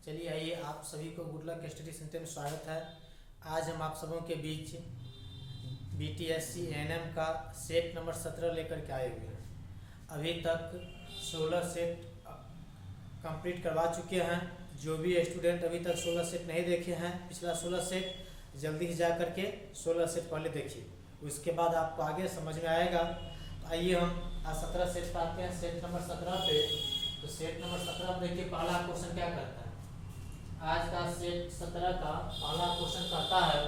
चलिए आइए, आप सभी को गुड लक स्टडी सेंटर में स्वागत है। आज हम आप सबों के बीच BTSC ANM का सेट नंबर 17 लेकर के आए हुए हैं। अभी तक 16 सेट कंप्लीट करवा चुके हैं। जो भी स्टूडेंट अभी तक 16 सेट नहीं देखे हैं, पिछला 16 सेट जल्दी से जा करके 16 सेट पहले देखिए, उसके बाद आपको आगे समझ में आएगा। तो आइए हम आज 17 सेट पाते हैं, सेट नंबर 17 पे। तो सेट नंबर 17 में देखिए पहला क्वेश्चन क्या करता है। आज का सेट 17 का पहला क्वेश्चन कहता है,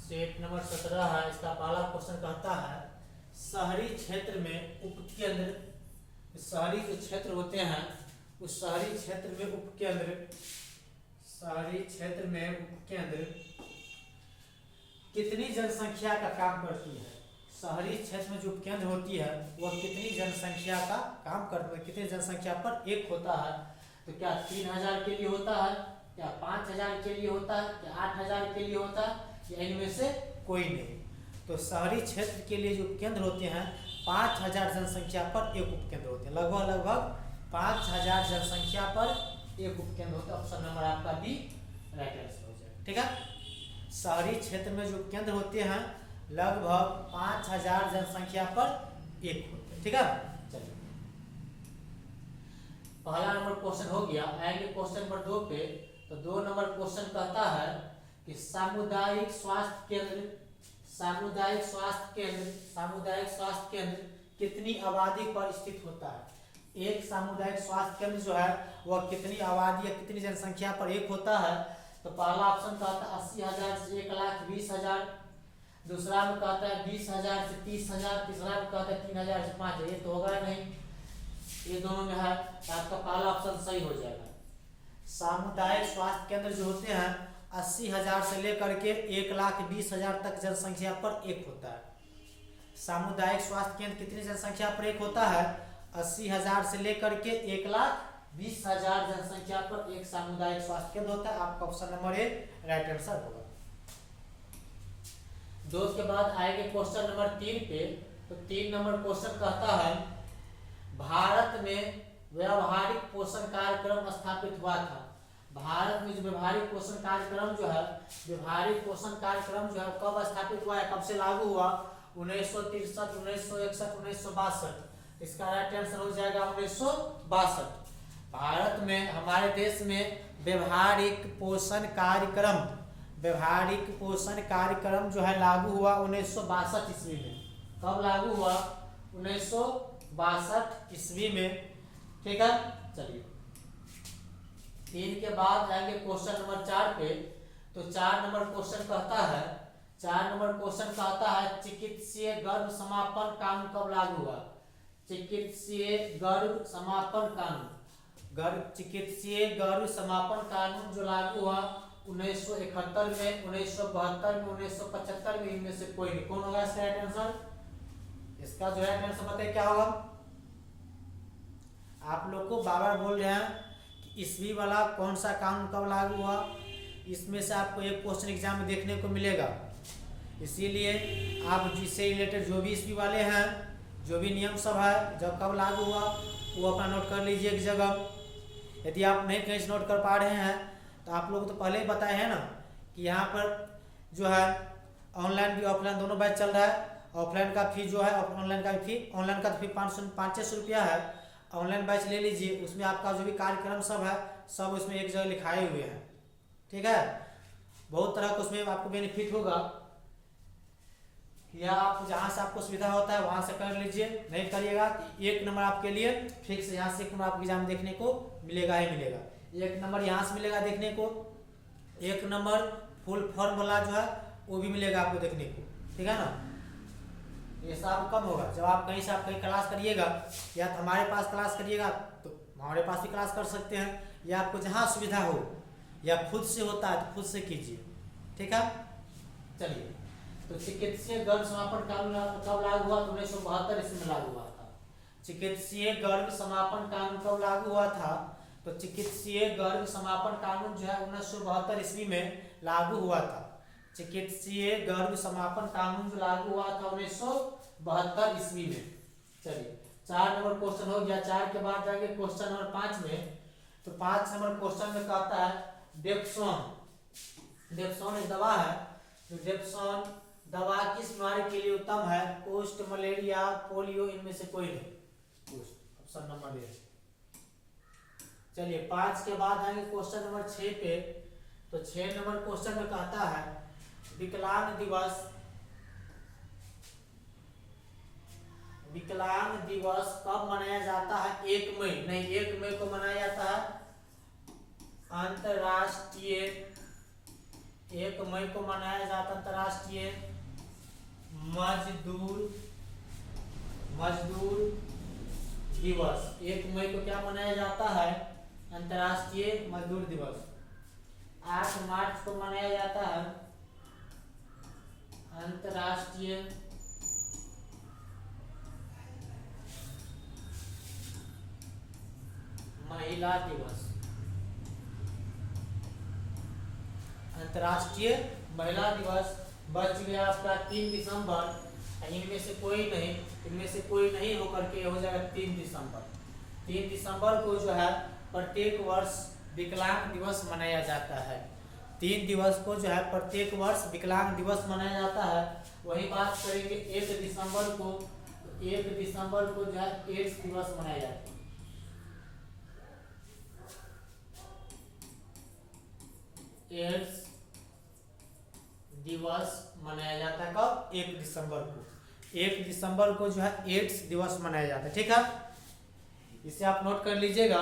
सेट नंबर 17 है, इसका पहला क्वेश्चन कहता है शहरी क्षेत्र में उपकेंद्र, शहरी जो क्षेत्र होते हैं उस शहरी क्षेत्र में उपकेंद्र, शहरी क्षेत्र में उपकेंद्र कितनी जनसंख्या का काम करती है। शहरी क्षेत्र में जो उपकेंद्र होती है वह कितनी जनसंख्या का काम करती है, कितनी जनसंख्या पर एक होता है। तो क्या 3000 के लिए होता है, क्या 5000 के लिए होता है, क्या 8000 के लिए होता है, या इनमें से कोई नहीं। तो शहरी क्षेत्र के लिए जो उपकेंद्र होते हैं 5000 जनसंख्या पर एक उपकेंद्र होते हैं, लगभग 5000 जनसंख्या पर एक उपकेंद्र होता है। ऑप्शन नंबर आपका बी राइट आंसर हो जाएगा। ठीक है, शहरी क्षेत्र में जो उपकेंद्र होते हैं लगभग 5000 जनसंख्या पर एक होते हैं। ठीक है, चलिए पहला नंबर क्वेश्चन हो गया। आएंगे क्वेश्चन नंबर 2 पे। तो 2 नंबर क्वेश्चन कहता है कि सामुदायिक स्वास्थ्य केंद्र, सामुदायिक स्वास्थ्य केंद्र, सामुदायिक स्वास्थ्य केंद्र कितनी आबादी पर स्थित होता है। एक सामुदायिक स्वास्थ्य केंद्र जो है वह कितनी आबादी या कितनी जनसंख्या पर एक होता है। तो पहला ऑप्शन कहता है 80000 से 1,20,000, दूसरा में कहता है 20,000 से 30,000, तीसरा में कहता है 3000 से 5000। ये तो होगा नहीं, ये दोनों में है, तो आपका पहला ऑप्शन सही हो जाएगा। सामुदायिक स्वास्थ्य केंद्र जो होते हैं 80,000 से लेकर के 1,20,000 तक जनसंख्या पर एक होता है। सामुदायिक स्वास्थ्य केंद्र कितनी जनसंख्या पर एक होता है, 80,000 से लेकर के 1,20,000 जनसंख्या पर एक सामुदायिक स्वास्थ्य केंद्र होता है। आपका option number A right answer होगा। 2 के बाद आएंगे क्वेश्चन नंबर 3 पे। तो 3 नंबर क्वेश्चन कहता है भारत में व्यावहारिक पोषण कार्यक्रम स्थापित हुआ था। भारत में जो व्यावहारिक पोषण कार्यक्रम जो है, व्यावहारिक पोषण कार्यक्रम जो है कब स्थापित हुआ है, कब से लागू हुआ, 1963, 1961, 1962। इसका राइट आंसर हो जाएगा 1962। भारत में, हमारे देश में व्यावहारिक पोषण कार्यक्रम, व्यावहारिक पोषण कार्यक्रम जो है लागू हुआ 1962 ईस्वी में। कब लागू हुआ, 1962 ईस्वी में। ठीक है, चलिए 3 के बाद आएंगे क्वेश्चन नंबर 4 पे। तो 4 नंबर क्वेश्चन कहता है, 4 नंबर क्वेश्चन कहता है चिकित्सीय गर्भ समापन कानून कब लागू हुआ। चिकित्सीय गर्भ समापन कानून, चिकित्सीय गर्भ समापन कानून जो लागू हुआ 1971 में, 1972 में, 1975 में। इनमें से कोई नहीं। कौन होगा इसका राइट आंसर? इसका जो राइट आंसर बताइए क्या होगा। आप लोग को बार बार बोल रहे हैं कि ईस्वी वाला कौन सा कानून कब लागू हुआ, इसमें से आपको एक क्वेश्चन एग्जाम में देखने को मिलेगा। इसीलिए आप जिससे रिलेटेड जो भी ईस्वी वाले हैं, जो भी नियम सब है, जब कब लागू हुआ वो अपना नोट कर लीजिए एक जगह। यदि आप नहीं कहीं से नोट कर पा रहे हैं तो आप लोग तो पहले ही बताए हैं ना कि यहाँ पर जो है ऑनलाइन भी ऑफलाइन दोनों बैच चल रहा है। ऑफलाइन का फी जो है, ऑनलाइन का फी, ऑनलाइन का फी 500-600 रुपया है। ऑनलाइन बैच ले लीजिए, उसमें आपका जो भी कार्यक्रम सब है सब उसमें एक जगह लिखाए हुए हैं। ठीक है, बहुत तरह का उसमें आपको बेनिफिट होगा, या आप जहाँ से आपको सुविधा होता है वहाँ से कर लीजिए। नहीं करिएगा तो 1 नंबर आपके लिए फिक्स, यहाँ से 1 नंबर आपको एग्जाम देखने को मिलेगा ही मिलेगा। 1 नंबर यहाँ से मिलेगा देखने को, 1 नंबर फुल फॉर्म वाला जो है वो भी मिलेगा आपको देखने को। ठीक है ना, ये सब कम होगा जब आप कहीं से, आप कहीं क्लास करिएगा या तो हमारे पास क्लास करिएगा तो हमारे पास भी क्लास कर सकते हैं, या आपको जहाँ सुविधा हो या खुद से होता है तो खुद से कीजिए। ठीक है, चलिए तो चिकित्सीय गर्भ समापन कानून कब लागू हुआ, तो 1972 ईस्वी में लागू हुआ था। चिकित्सीय गर्भ समापन कानून कब लागू हुआ था, तो चिकित्सीय गर्भ समापन कानून जो है 1972 ईस्वी में लागू हुआ था। चिकित्सीय गर्भ समापन कानून जो लागू हुआ था 1972 ईस्वी में। चलिए 4 नंबर क्वेश्चन हो गया। 4 के बाद जाएंगे क्वेश्चन नंबर 5 में। तो 5 नंबर क्वेश्चन में कहता है डेप्सोन एक दवा है। तो डेप्सोन दवा किस बीमारी के लिए उत्तम है? कुष्ठ, मलेरिया, पोलियो, इनमें से कोई नहीं। Option number A. चलिए 5 के बाद आएंगे क्वेश्चन नंबर 6 पे। तो 6 नंबर क्वेश्चन में कहता है विकलांग दिवस कब मनाया जाता है? 1 मई नहीं, 1 मई को मनाया जाता है अंतरराष्ट्रीय 1 मई को मनाया जाता है अंतरराष्ट्रीय मजदूर दिवस। 1 मई को क्या मनाया जाता है? अंतरराष्ट्रीय मजदूर दिवस। 8 मार्च को मनाया जाता है अंतरराष्ट्रीय महिला दिवस। अंतरराष्ट्रीय महिला दिवस। बच गया आपका 3 दिसंबर। इनमें से कोई नहीं होकर के हो जाएगा 3 दिसंबर। 3 दिसंबर को जो है प्रत्येक वर्ष विकलांग दिवस मनाया जाता है। 3 दिवस को जो है प्रत्येक वर्ष विकलांग दिवस मनाया जाता है। वही बात करेंगे 1 दिसंबर को। 1 दिसंबर को जो है एड्स दिवस मनाया जाता है। एड्स दिवस मनाया जाता है कब? 1 दिसंबर को। 1 दिसंबर को जो है एड्स दिवस मनाया जाता है। ठीक है, इसे आप नोट कर लीजिएगा।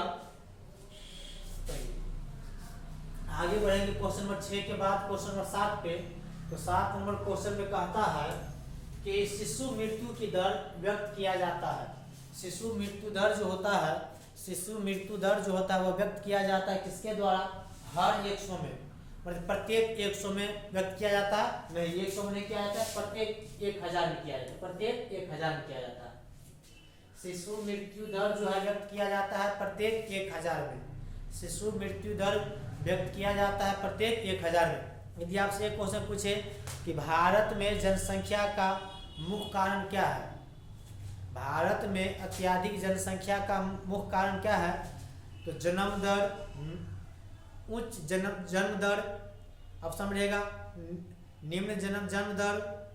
आगे बढ़ेंगे क्वेश्चन नंबर 6 के बाद क्वेश्चन नंबर 7 पे। तो 7 नंबर क्वेश्चन में कहता है कि शिशु मृत्यु की दर व्यक्त किया जाता है। शिशु मृत्यु दर जो होता है वो व्यक्त किया जाता है किसके द्वारा? हर 100 में, मतलब प्रत्येक 100 में व्यक्त किया जाता है। नहीं, 100 में नहीं किया जाता है, प्रत्येक 1000 में किया जाता है। प्रत्येक 1000 में किया जाता है। शिशु मृत्यु दर जो है व्यक्त किया जाता है प्रत्येक 1000 में। शिशु मृत्यु दर व्यक्त किया जाता है प्रत्येक 1000 में। यदि आपसे एक क्वेश्चन पूछे कि भारत में जनसंख्या का मुख्य कारण क्या है? भारत में अत्यधिक जनसंख्या का मुख्य कारण क्या है? तो जन्म दर, उच्च जन्म दर, ऑप्शन रहेगा निम्न जन्म दर,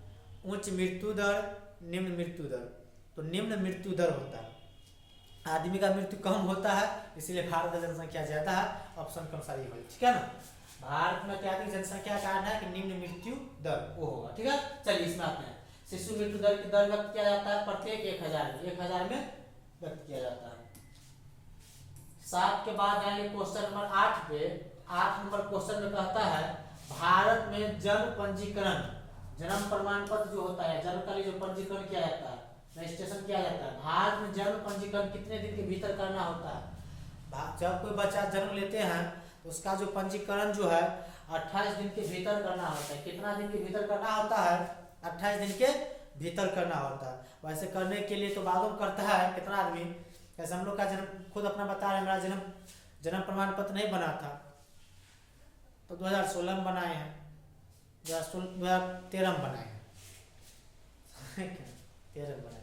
उच्च मृत्यु दर, निम्न मृत्यु दर। तो निम्न मृत्यु दर होता है, आदमी का मृत्यु कम होता है, इसलिए भारत में जनसंख्या ज्यादा है। ऑप्शन कम सारी होगी। ठीक है ना, भारत में अत्यधिक जनसंख्या का कारण है कि निम्न मृत्यु दर वो होगा। ठीक है, चलिए इसमें आते हैं। शिशु मृत्यु दर की दर व्यक्त किया जाता है प्रत्येक 1000 में। 1000 में व्यक्त किया जाता है। 7 के बाद आएंगे क्वेश्चन नंबर 8 पे। 8 नंबर क्वेश्चन में कहता है भारत में जन्म पंजीकरण, जन्म प्रमाण पत्र जो होता है, जन्म का जो पंजीकरण किया जाता है, रजिस्ट्रेशन किया जाता है, भारत में जन्म पंजीकरण कितने दिन के भीतर करना होता है? जब कोई बच्चा जन्म लेते हैं तो उसका जो पंजीकरण जो है 28 दिन के भीतर करना होता है। कितना दिन के भीतर करना होता है? 28 दिन के भीतर करना होता है। वैसे करने के लिए तो बादल करता है कितना आदमी। जैसे हम लोग का जन्म, खुद अपना बता रहे हैं, मेरा जन्म प्रमाण पत्र नहीं बना था तो 2016 में बनाए हैं, 2013 में बनाए हैं 13 में बनाए।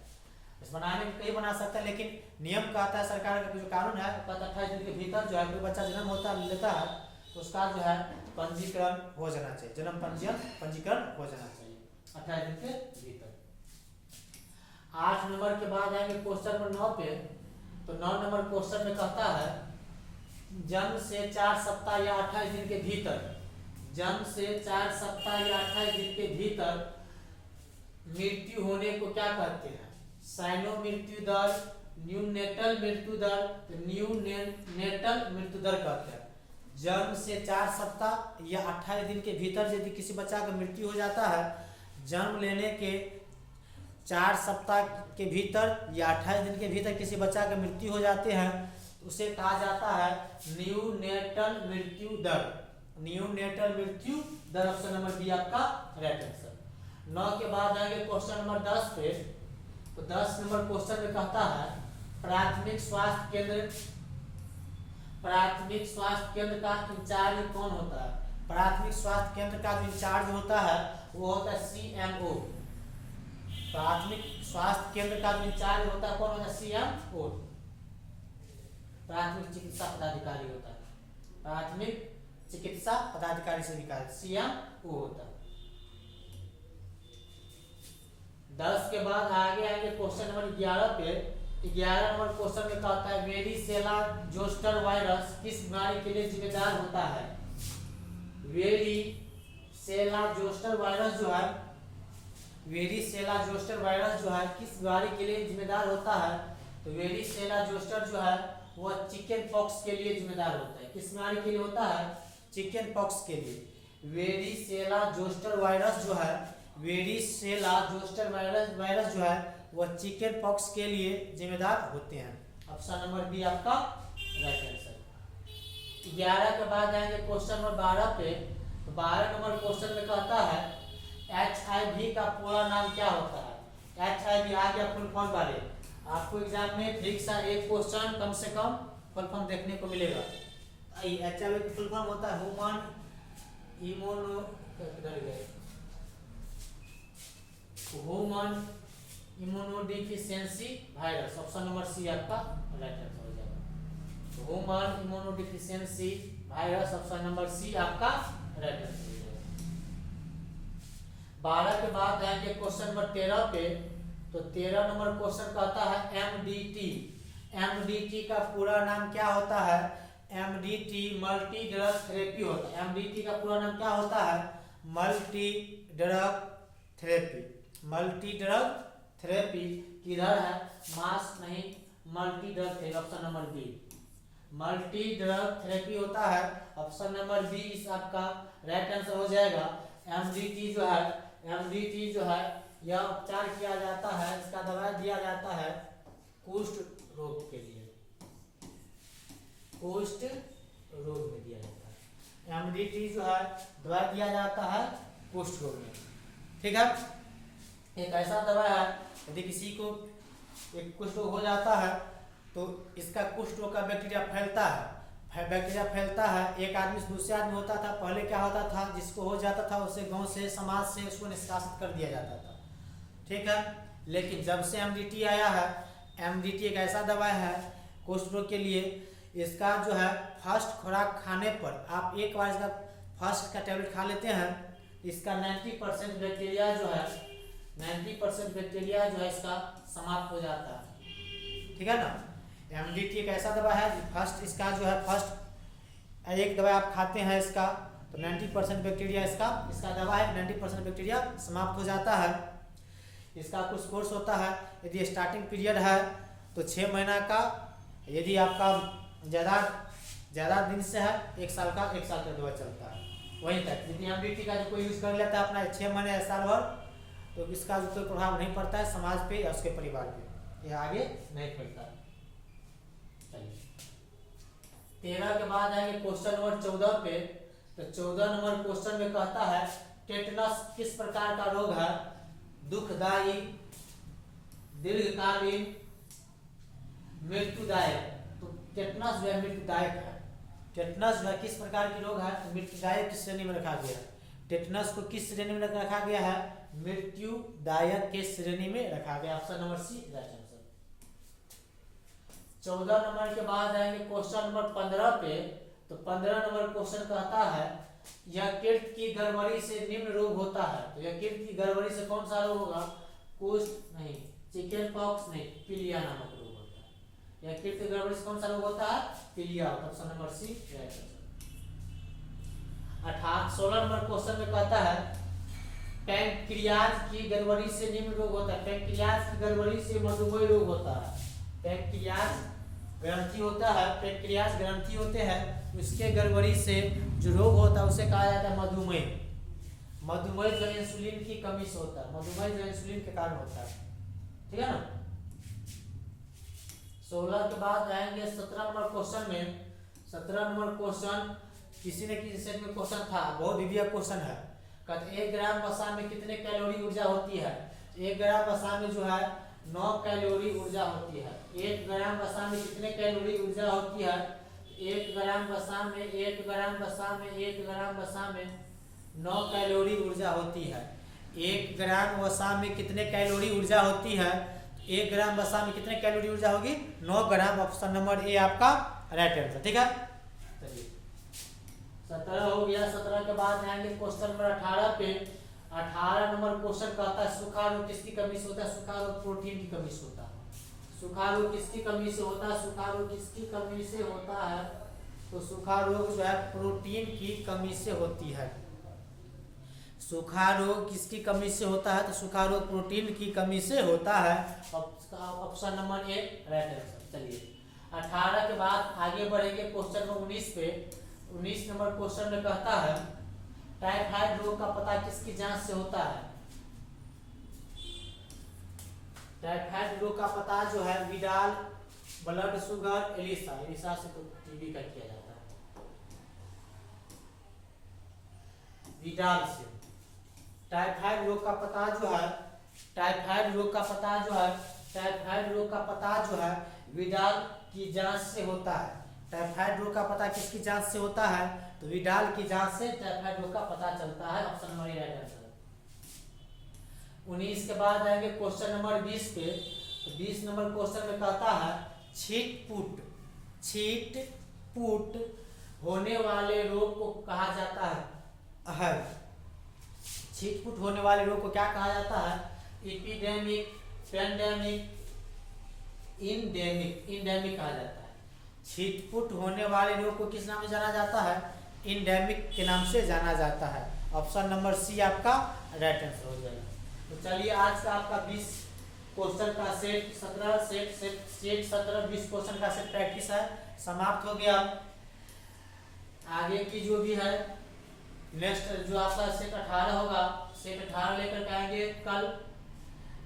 इस बनाने में कहीं बना सकता है, लेकिन नियम कहता है, सरकार का जो कानून है कहता है 28 दिन के भीतर जो है कोई बच्चा जन्म लेता है तो उसका जो है पंजीकरण हो जाना चाहिए, जन्म पंजीकरण हो जाना चाहिए 28 दिन के भीतर। 8 नंबर के बाद आएंगे क्वेश्चन नंबर 9 पे। तो 9 नंबर क्वेश्चन में कहता है जन्म से 4 सप्ताह या 28 दिन के भीतर, जन्म से 4 सप्ताह या 28 दिन के भीतर मृत्यु होने को क्या कहते हैं? साइनो मृत्यु दर, न्यूनेटल मृत्यु दर, न्यूनेटल मृत्यु दर कहते हैं। जन्म से 4 सप्ताह या 28 दिन के भीतर यदि किसी बच्चा का मृत्यु हो जाता है, जन्म लेने के 4 सप्ताह के भीतर या 28 दिन के भीतर किसी बच्चा का मृत्यु हो जाते हैं, उसे कहा जाता है न्यूनेटल मृत्यु दर। न्यूनेटल मृत्यु दर ऑप्शन नंबर बी आपका राइट आंसर। 9 के बाद आएंगे क्वेश्चन नंबर 10 पे। तो 10 नंबर क्वेश्चन में कहता है प्राथमिक स्वास्थ्य केंद्र का इंचार्ज कौन होता है? प्राथमिक स्वास्थ्य केंद्र का जो इंचार्ज होता है वो होता है CMO। प्राथमिक स्वास्थ्य केंद्र का जो इंचार्ज होता है कौन होता है? CMO। प्राथमिक चिकित्सा पदाधिकारी होता है, प्राथमिक चिकित्सा पदाधिकारी से निकाल CMO होता है। 10 के बाद आगे आएंगे क्वेश्चन नंबर 11 पे। 11 नंबर क्वेश्चन में कहता है वेरिसेला जोस्टर वायरस किस बीमारी के लिए जिम्मेदार होता है। वेरिसेला जोस्टर वायरस जो है, वेरिसेला जोस्टर वायरस जो है किस बीमारी के लिए जिम्मेदार होता है। तो वेरिसेला जोस्टर जो है वह चिकन पॉक्स के लिए जिम्मेदार होता है। किस बीमारी के लिए होता है, चिकन पॉक्स के लिए। वेरिसेला जोस्टर वायरस जो है, वेरिसेला जोस्टर वायरस जो है वह चिकन पॉक्स के लिए जिम्मेदार होते हैं। ऑप्शन नंबर बी आपका राइट आंसर। 11 के बाद आएंगे क्वेश्चन नंबर 12 पे। तो 12 नंबर क्वेश्चन में कहता है HIV का पूरा नाम क्या होता है। HIV आ गया फुल फॉर्म वाले, आपको एग्जाम में फिक्स एक क्वेश्चन कम से कम फुल फॉर्म देखने को मिलेगा। HIV का फुल फॉर्म होता है human immunodeficiency virus. Option number C आपका राइट आंसर हो जाएगा। Human immunodeficiency virus, option number C आपका राइट आंसर हो जाएगा। 12 के बाद आएंगे क्वेश्चन नंबर 13 पे। तो 13 नंबर क्वेश्चन कहता है MDT। MDT का पूरा नाम क्या होता है। MDT मल्टी ड्रग थेरेपी होता है। MDT का पूरा नाम क्या होता है, multi drug therapy. Multi drug therapy किधर है, मास नहीं, multi drug therapy, option number B multi drug therapy होता है। ऑप्शन नंबर बी इस आपका राइट आंसर हो जाएगा। MDT जो है, MDT जो है यह उपचार किया जाता है, इसका दवा दिया जाता है कुष्ठ रोग के लिए, कुष्ठ रोग में दिया जाता है। MDT जो है दवा दिया जाता है कुष्ठ रोग में। ठीक है, एक ऐसा दवा है यदि किसी को एक कुष्ठ रोग हो जाता है तो इसका कुष्ठ रोग का बैक्टीरिया फैलता है, बैक्टीरिया फैलता है, एक आदमी से दूसरे आदमी होता था। पहले क्या होता था, जिसको हो जाता था उसे गांव से समाज से उसको निष्कासित कर दिया जाता था। ठीक है, लेकिन जब से MDT आया है, MDT एक ऐसा दवा है कुष्ठ रोग के लिए, इसका जो है फर्स्ट खुराक खाने पर आप एक बार इसका फर्स्ट का टैबलेट खा लेते हैं, इसका 90% बैक्टीरिया जो है, 90% बैक्टीरिया जो है इसका समाप्त हो जाता है। ठीक है ना। MDT एक ऐसा दवा है फर्स्ट इसका जो है फर्स्ट एक दवा आप खाते हैं इसका तो 90% बैक्टीरिया इसका दवा है, 90% बैक्टीरिया समाप्त हो जाता है। इसका कुछ कोर्स होता है, यदि स्टार्टिंग पीरियड है तो 6 महीना का, यदि आपका ज़्यादा दिन से है 1 साल का, 1 साल का दवा चलता है वहीं तक। यदि MDT का जो कोई यूज़ कर लेता है अपना 6 महीने या साल भर तो इसका जो कोई प्रभाव नहीं पड़ता है समाज पे या उसके परिवार पे, यह आगे नहीं फैलता है। 13 के बाद आएंगे क्वेश्चन नंबर 14 पे। तो 14 नंबर क्वेश्चन में कहता है टेटनस किस प्रकार का रोग है, दुखदायी, दीर्घकालीन, मृत्युदायक। तो टेटनस जो है मृत्युदायक है। टेटनस जो है किस प्रकार की रोग है, मृत्युदायक की श्रेणी में रखा गया है। टेटनस को किस श्रेणी में रखा गया है, मृत्युदायक के श्रेणी में रखा गया। Option number C right answer. 14 number के बाद आएंगे क्वेश्चन नंबर 15 पे। तो 15 नंबर क्वेश्चन कहता है यकृत की गड़बड़ी से निम्न रोग होता है। तो यकृत की गड़बड़ी से कौन सा रोग होगा, कुष्ठ नहीं, चिकन पॉक्स नहीं, पीलिया नामक रोग होता है। यकृत की गड़बड़ी से कौन सा रोग होता है, पीलिया। Option number C right answer. 16 number question में कहता है पैंक्रियाज की गड़बड़ी से निम्न रोग होता है। पैंक्रियाज की गड़बड़ी से मधुमेह रोग होता है। पैंक्रियाज ग्रंथि होता है, पैंक्रियाज ग्रंथि होते हैं, उसके गड़बड़ी से जो रोग होता है उसे कहा जाता है मधुमेह। मधुमेह जो इंसुलिन की कमी से होता है, मधुमेह जो इंसुलिन के कारण होता है। ठीक है ना। 16 के बाद आएंगे 17 नंबर क्वेश्चन में। 17 नंबर क्वेश्चन किसी न किसी सेट में क्वेश्चन था, बहुत दिव्य क्वेश्चन है। कहते 1 ग्राम वसा में कितने कैलोरी ऊर्जा होती है। 1 ग्राम वसा में जो है 9 कैलोरी ऊर्जा होती है। 1 ग्राम वसा में कितने कैलोरी ऊर्जा होती है, 1 ग्राम वसा में 1 ग्राम वसा में 1 ग्राम वसा में 9 कैलोरी ऊर्जा होती है। 1 ग्राम वसा में कितने कैलोरी ऊर्जा होती है, 1 ग्राम वसा में कितने कैलोरी ऊर्जा होगी, 9 ग्राम। ऑप्शन नंबर ए आपका राइट आंसर। ठीक है, चलिए 17 हो गया। 17 के बाद आएंगे क्वेश्चन नंबर 18 पे। 18 नंबर क्वेश्चन कहता है सूखा रोग किसकी कमी से होता है? सूखा रोग प्रोटीन की कमी से होता है। सूखा रोग किसकी कमी से होता है? सूखा रोग किसकी कमी से होता है? तो सूखा रोग जो है प्रोटीन की कमी से होती है। सूखा रोग किसकी कमी से होता है? तो सूखा रोग प्रोटीन की कमी से होता है। Option number A right answer. चलिए 18 के बाद आगे बढ़ेंगे क्वेश्चन नंबर 19 पे। 19 नंबर क्वेश्चन में कहता है टाइफाइड रोग का पता किसकी जांच से होता है? टाइफाइड रोग का पता जो है Widal, blood sugar, ELISA. ELISA से तो टीबी का किया जाता है, विडाल से। टाइफाइड रोग का पता जो है, टाइफाइड रोग का पता जो है, टाइफाइड रोग का पता जो है विडाल की जांच से होता है। टाइफाइड रोग का पता किसकी जांच से होता है? तो विडाल की जांच से टाइफाइड रोग का पता चलता है। Option number right answer. 19 के बाद आएंगे क्वेश्चन नंबर 20 पे। तो 20 नंबर क्वेश्चन में कहता है छीटपुट, छीटपुट होने वाले रोग को कहा जाता है? छीटपुट होने वाले रोग को क्या कहा जाता है? Epidemic, pandemic, endemic. इंडेमिक कहा जाता है। छीटपुट होने वाले रोग को किस नाम से जाना जाता है? इंडेमिक के नाम से जाना जाता है। ऑप्शन नंबर सी आपका राइट आंसर हो जाएगा। तो चलिए आज का आपका 20 क्वेश्चन का सेट 17 20 क्वेश्चन का सेट प्रैक्टिस है समाप्त हो गया। आगे की जो भी है नेक्स्ट जो आपका सेट 18 होगा, सेट 18 लेकर के आएंगे कल।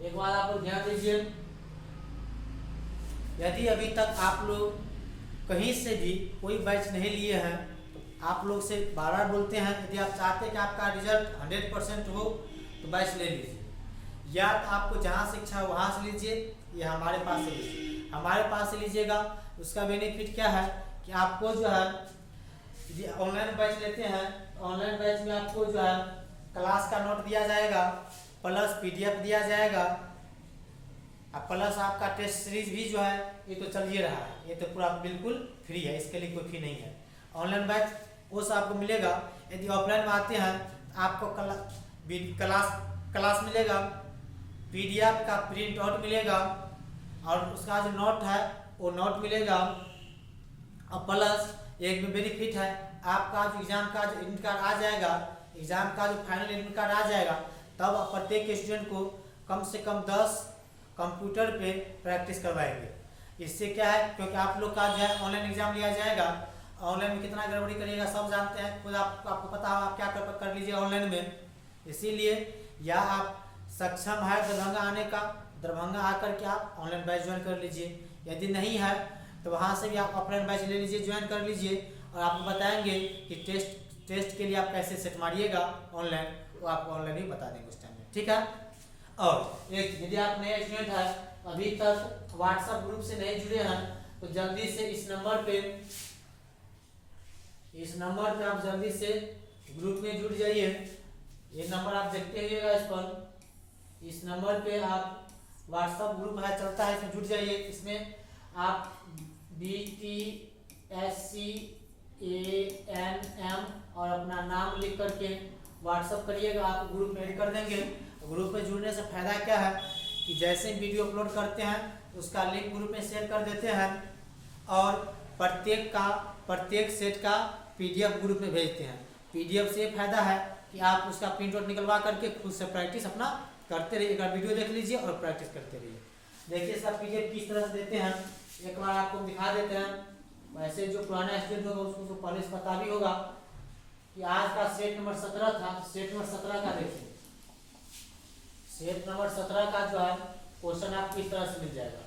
एक बार आप लोग ध्यान दीजिए, यदि अभी तक आप लोग कहीं से भी कोई बैच नहीं लिए हैं तो आप लोग से बार बार बोलते हैं, यदि आप चाहते हैं कि आपका रिजल्ट 100% हो तो बैच ले लीजिए। या तो आपको जहाँ से इच्छा है वहाँ से लीजिए या हमारे पास से लीजिए। हमारे पास से लीजिएगा उसका बेनिफिट क्या है कि आपको जो है यदि ऑनलाइन बैच लेते हैं, ऑनलाइन बैच में आपको जो है क्लास का नोट दिया जाएगा, प्लस PDF दिया जाएगा, प्लस आपका टेस्ट सीरीज भी जो है ये तो चल ही रहा है, ये तो पूरा बिल्कुल फ्री है, इसके लिए कोई फी नहीं है। ऑनलाइन बैच वो सब आपको मिलेगा। यदि ऑफलाइन में आते हैं आपको क्लास मिलेगा, PDF का प्रिंट आउट मिलेगा और उसका जो नोट है वो नोट मिलेगा। और प्लस एक भी बेनिफिट है, आपका जो एग्जाम का जो एडमिट कार्ड आ जाएगा, एग्जाम का जो फाइनल एडमिट कार्ड आ जाएगा, तब प्रत्येक स्टूडेंट को कम से कम 10 कंप्यूटर पे प्रैक्टिस करवाएंगे। इससे क्या है, क्योंकि आप लोग का जो है ऑनलाइन एग्जाम लिया जाएगा, ऑनलाइन में कितना गड़बड़ी करिएगा सब जानते हैं, खुद आपको पता हो आप क्या कर लीजिए ऑनलाइन में। इसीलिए या आप सक्षम है दरभंगा आने का, दरभंगा आकर के आप ऑनलाइन बैच ज्वाइन कर लीजिए। यदि नहीं है तो वहाँ से भी आप ऑफलाइन बैच ले लीजिए, ज्वाइन कर लीजिए और आपको बताएंगे कि टेस्ट के लिए आप कैसे सेट मारिएगा ऑनलाइन, वो आपको ऑनलाइन ही बता देंगे उस टाइम में। ठीक है। और एक यदि आप नए स्टूडेंट हैं अभी तक व्हाट्सएप ग्रुप से नहीं जुड़े हैं तो जल्दी से इस नंबर पे आप जल्दी से ग्रुप में जुड़ जाइए। ये नंबर आप देखते रहिएगा इस नंबर पे आप व्हाट्सएप ग्रुप है चलता है, इसमें जुड़ जाइए। इसमें आप BTSCANM और अपना नाम लिख करके व्हाट्सएप करिएगा, आप ग्रुप में ऐड कर देंगे। ग्रुप में जुड़ने से फायदा क्या है कि जैसे वीडियो अपलोड करते हैं उसका लिंक ग्रुप में शेयर कर देते हैं और प्रत्येक सेट का PDF ग्रुप में भेजते हैं। PDF से फायदा है कि आप उसका प्रिंट आउट निकलवा करके खुद से प्रैक्टिस अपना करते रहिए। एक बार वीडियो देख लीजिए और प्रैक्टिस करते रहिए। देखिए इसका PDF किस तरह से देते हैं, एक बार आपको दिखा देते हैं। वैसे जो पुराना स्टूडेंट होगा उसको तो पहले से पता भी होगा कि आज का सेट नंबर 17 था। सेट नंबर 17 का देखिए, सेट नंबर 17 का जो है क्वेश्चन आपको इस तरह से मिल जाएगा,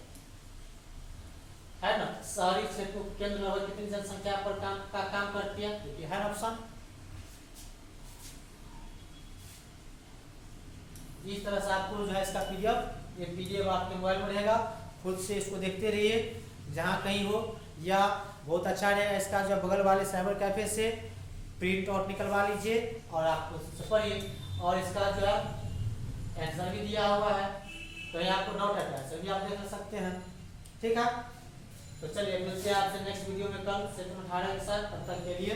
है ना। शहरी क्षेत्र केंद्र में कितनी जनसंख्या पर काम करती है, क्योंकि है ऑप्शन। इस तरह से आपको जो है इसका PDF आपके मोबाइल में रहेगा, खुद से इसको देखते रहिए जहाँ कहीं हो, या बहुत अच्छा रहेगा इसका जो बगल वाले साइबर कैफे से प्रिंट आउट निकलवा लीजिए और आपको पढ़िए। और इसका जो है आंसर भी दिया हुआ है, कहीं आपको डाउट है तो आंसर भी आप देख सकते हैं। ठीक है। तो चलिए मिलते हैं आपसे नेक्स्ट वीडियो में कल सेक्शन 18 के साथ। तब तक के लिए